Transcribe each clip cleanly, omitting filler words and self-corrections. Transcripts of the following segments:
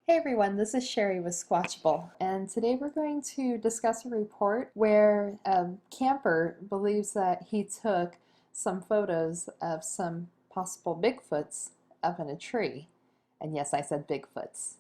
Hey everyone, this is Sherry with Squatchable, and today we're going to discuss a report where a camper believes that he took some photos of some possible Bigfoots up in a tree. And yes, I said Bigfoots.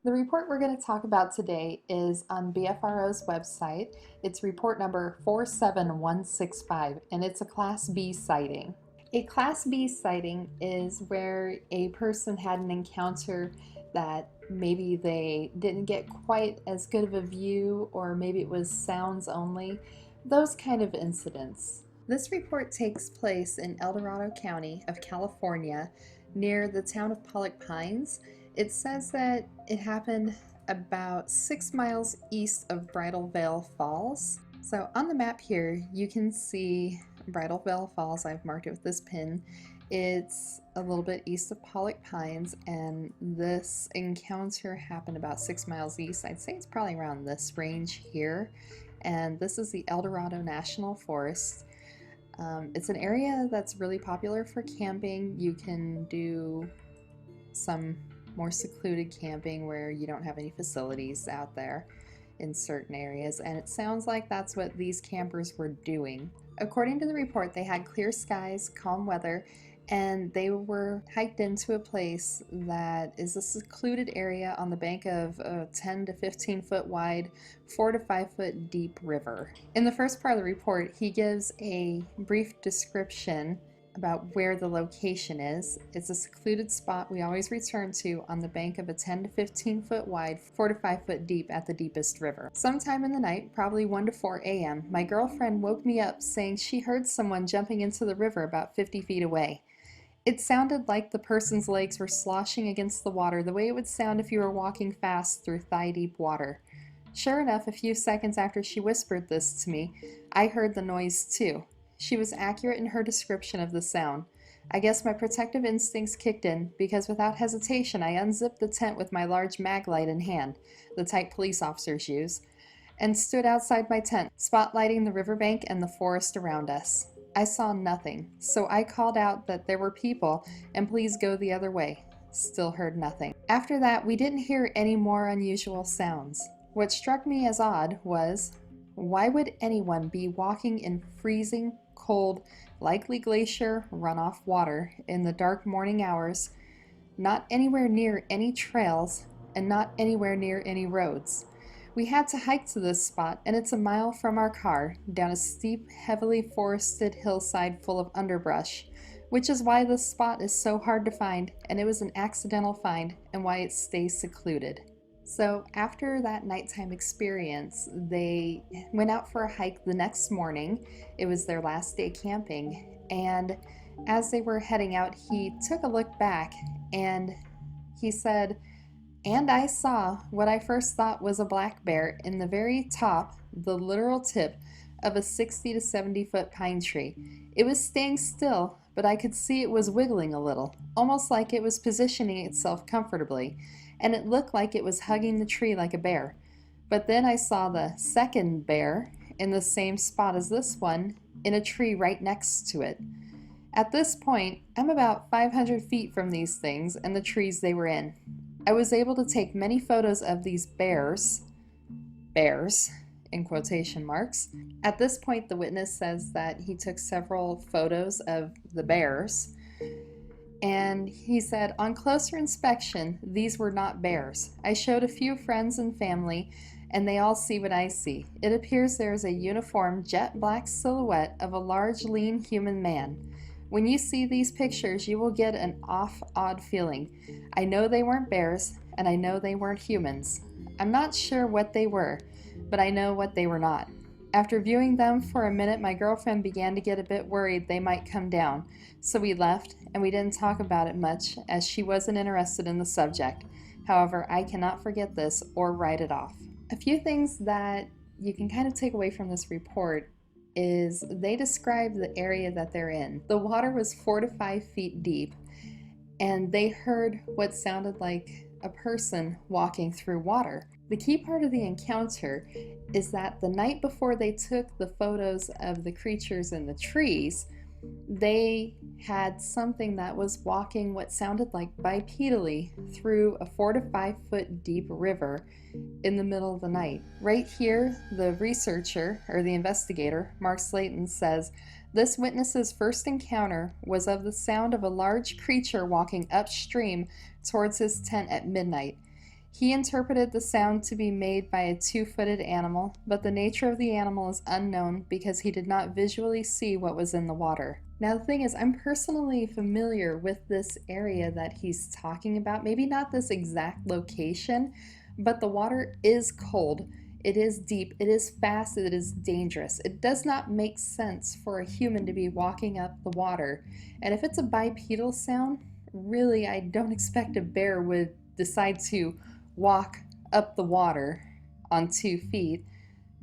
The report we're going to talk about today is on BFRO's website. It's report number 47165, and it's a Class B sighting. A Class B sighting is where a person had an encounter that maybe they didn't get quite as good of a view, or maybe it was sounds only, those kind of incidents. This report takes place in El Dorado County of California near the town of Pollock Pines. It says that it happened about 6 miles east of Bridal Veil Falls. So on the map here, you can see Bridal Veil Falls. I've marked it with this pin. It's a little bit east of Pollock Pines, and this encounter happened about 6 miles east. I'd say it's probably around this range here. And this is the El Dorado National Forest. It's an area that's really popular for camping. You can do some more secluded camping where you don't have any facilities out there in certain areas, and it sounds like that's what these campers were doing. According to the report, they had clear skies, calm weather, and they were hiked into a place that is a secluded area on the bank of a 10 to 15 foot wide, 4 to 5 foot deep river. In the first part of the report, he gives a brief description about where the location is. It's a secluded spot we always return to on the bank of a 10 to 15 foot wide, 4 to 5 foot deep at the deepest river. Sometime in the night, probably 1 to 4 a.m., my girlfriend woke me up saying she heard someone jumping into the river about 50 feet away. It sounded like the person's legs were sloshing against the water the way it would sound if you were walking fast through thigh-deep water. Sure enough, a few seconds after she whispered this to me, I heard the noise too. She was accurate in her description of the sound. I guess my protective instincts kicked in because without hesitation I unzipped the tent with my large mag light in hand, the type police officers use, and stood outside my tent, spotlighting the riverbank and the forest around us. I saw nothing, so I called out that there were people and please go the other way. Still heard nothing. After that, we didn't hear any more unusual sounds. What struck me as odd was, why would anyone be walking in freezing cold, likely glacier runoff water in the dark morning hours, not anywhere near any trails, and not anywhere near any roads? We had to hike to this spot, and it's a mile from our car, down a steep, heavily forested hillside full of underbrush, which is why this spot is so hard to find, and it was an accidental find, and why it stays secluded. So after that nighttime experience, they went out for a hike the next morning. It was their last day camping, and as they were heading out, he took a look back and he said, and I saw what I first thought was a black bear in the very top, the literal tip of a 60 to 70 foot pine tree. It was staying still, but I could see it was wiggling a little, almost like it was positioning itself comfortably, and it looked like it was hugging the tree like a bear. But then I saw the second bear in the same spot as this one, in a tree right next to it. At this point, I'm about 500 feet from these things and the trees they were in. I was able to take many photos of these bears in quotation marks. At this point, the witness says that he took several photos of the bears, and he said, on closer inspection, these were not bears. I showed a few friends and family, and they all see what I see. It appears there is a uniform jet black silhouette of a large, lean human man. When you see these pictures, you will get an odd feeling. I know they weren't bears, and I know they weren't humans. I'm not sure what they were, but I know what they were not. After viewing them for a minute, my girlfriend began to get a bit worried they might come down, so we left, and we didn't talk about it much as she wasn't interested in the subject. However, I cannot forget this or write it off. A few things that you can kind of take away from this report is they describe the area that they're in. The water was 4 to 5 feet deep, and they heard what sounded like a person walking through water. The key part of the encounter is that the night before they took the photos of the creatures in the trees, They had something that was walking what sounded like bipedally through a 4 to 5 foot deep river in the middle of the night. Right here, the researcher, or the investigator, Mark Slayton, says this witness's first encounter was of the sound of a large creature walking upstream towards his tent at midnight. He interpreted the sound to be made by a 2-footed animal, but the nature of the animal is unknown because he did not visually see what was in the water. Now, the thing is, I'm personally familiar with this area that he's talking about. Maybe not this exact location, but the water is cold. It is deep, it is fast, it is dangerous. It does not make sense for a human to be walking up the water. And if it's a bipedal sound, really, I don't expect a bear would decide to walk up the water on 2 feet,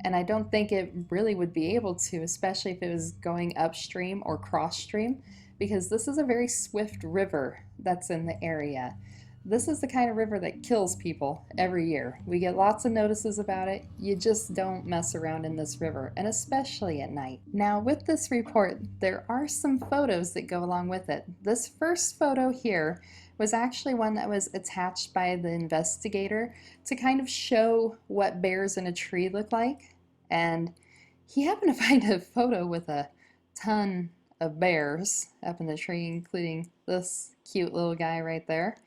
and I don't think it really would be able to, especially if it was going upstream or cross stream, because this is a very swift river that's in the area. This is the kind of river that kills people every year. We get lots of notices about it. You just don't mess around in this river, and especially at night. Now, with this report, there are some photos that go along with it. This first photo here was actually one that was attached by the investigator to kind of show what bears in a tree look like. And he happened to find a photo with a ton of bears up in the tree, including this cute little guy right there.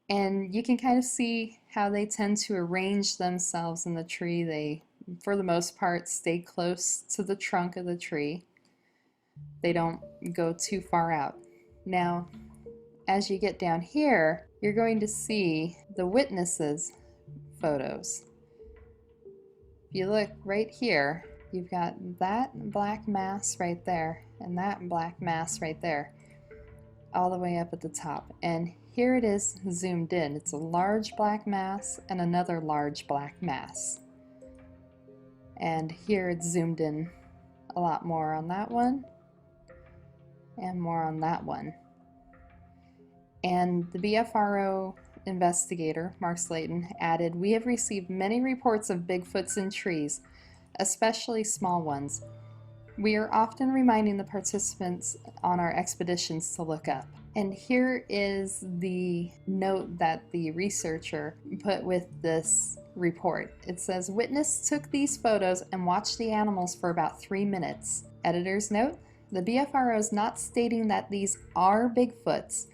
And you can kind of see how they tend to arrange themselves in the tree. They, for the most part, stay close to the trunk of the tree. They don't go too far out. Now, as you get down here, you're going to see the witnesses' photos. If you look right here, you've got that black mass right there and that black mass right there, all the way up at the top. And here it is zoomed in. It's a large black mass and another large black mass. And here it's zoomed in a lot more on that one and more on that one. And the BFRO investigator, Mark Slayton, added, "We have received many reports of Bigfoots in trees, especially small ones. We are often reminding the participants on our expeditions to look up." And here is the note that the researcher put with this report. It says, "Witness took these photos and watched the animals for about 3 minutes." Editor's note, the BFRO is not stating that these are Bigfoots.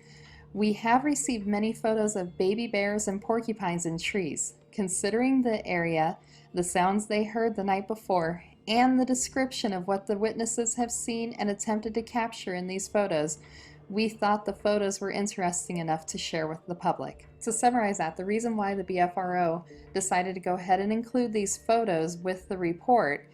We have received many photos of baby bears and porcupines in trees. Considering the area, the sounds they heard the night before, and the description of what the witnesses have seen and attempted to capture in these photos, we thought the photos were interesting enough to share with the public. To summarize that, the reason why the BFRO decided to go ahead and include these photos with the report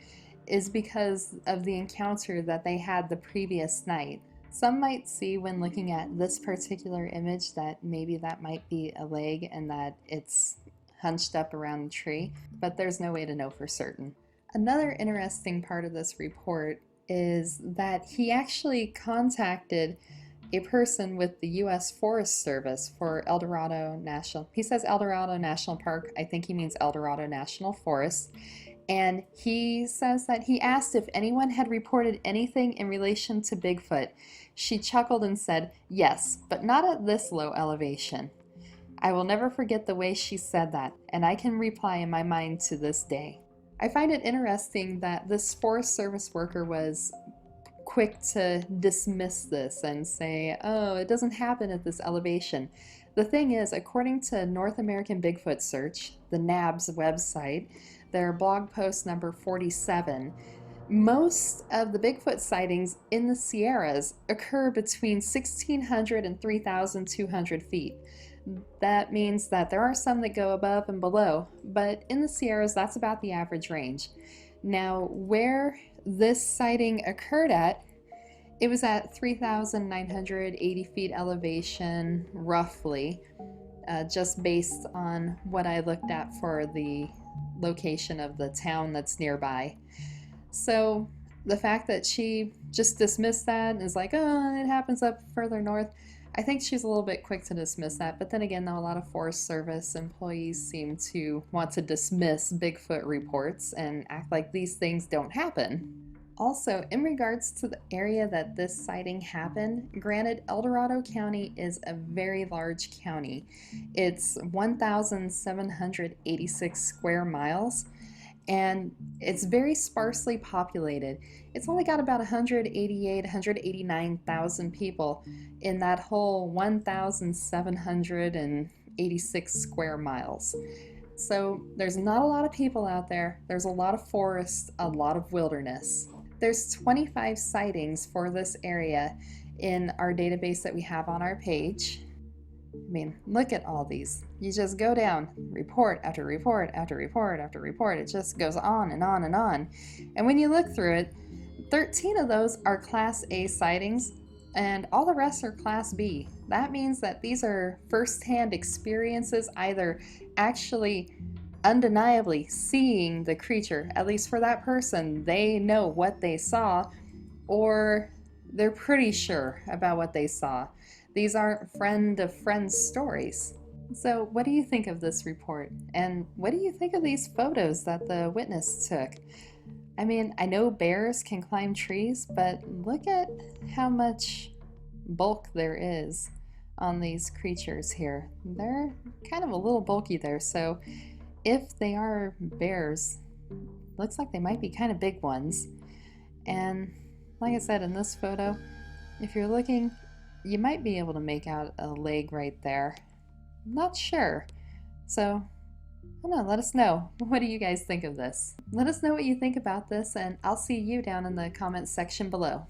is because of the encounter that they had the previous night. Some might see when looking at this particular image that maybe that might be a leg and that it's hunched up around the tree, but there's no way to know for certain. Another interesting part of this report is that he actually contacted a person with the U.S. Forest Service for El Dorado National. He says El Dorado National Park. I think he means El Dorado National Forest. And he says that he asked if anyone had reported anything in relation to Bigfoot. She chuckled and said, "Yes, but not at this low elevation." I will never forget the way she said that, and I can reply in my mind to this day. I find it interesting that this Forest Service worker was quick to dismiss this and say, oh, it doesn't happen at this elevation. The thing is, according to North American Bigfoot Search, the NAB's website, their blog post number 47, most of the Bigfoot sightings in the Sierras occur between 1,600 and 3,200 feet. That means that there are some that go above and below, but in the Sierras, that's about the average range. Now, where this sighting occurred at, it was at 3,980 feet elevation, roughly, just based on what I looked at for the location of the town that's nearby. So the fact that she just dismissed that and is like, oh, it happens up further north, I think she's a little bit quick to dismiss that. But then again, though, a lot of Forest Service employees seem to want to dismiss Bigfoot reports and act like these things don't happen. Also, in regards to the area that this sighting happened, granted, El Dorado County is a very large county. It's 1,786 square miles, and it's very sparsely populated. It's only got about 188, 189,000 people in that whole 1,786 square miles. So there's not a lot of people out there. There's a lot of forest, a lot of wilderness. There's 25 sightings for this area in our database that we have on our page. I mean, look at all these. You just go down, report after report after report after report. It just goes on and on and on. And when you look through it, 13 of those are Class A sightings, and all the rest are Class B. That means that these are first-hand experiences, either actually undeniably seeing the creature, at least for that person, they know what they saw, or they're pretty sure about what they saw. These aren't friend of friends stories. So, what do you think of this report? And what do you think of these photos that the witness took? I mean, I know bears can climb trees, but look at how much bulk there is on these creatures here. They're kind of a little bulky there, so if they are bears, looks like they might be kind of big ones. And like I said in this photo, if you're looking, you might be able to make out a leg right there. I'm not sure. So, I don't know, let us know. What do you guys think of this? Let us know what you think about this, and I'll see you down in the comments section below.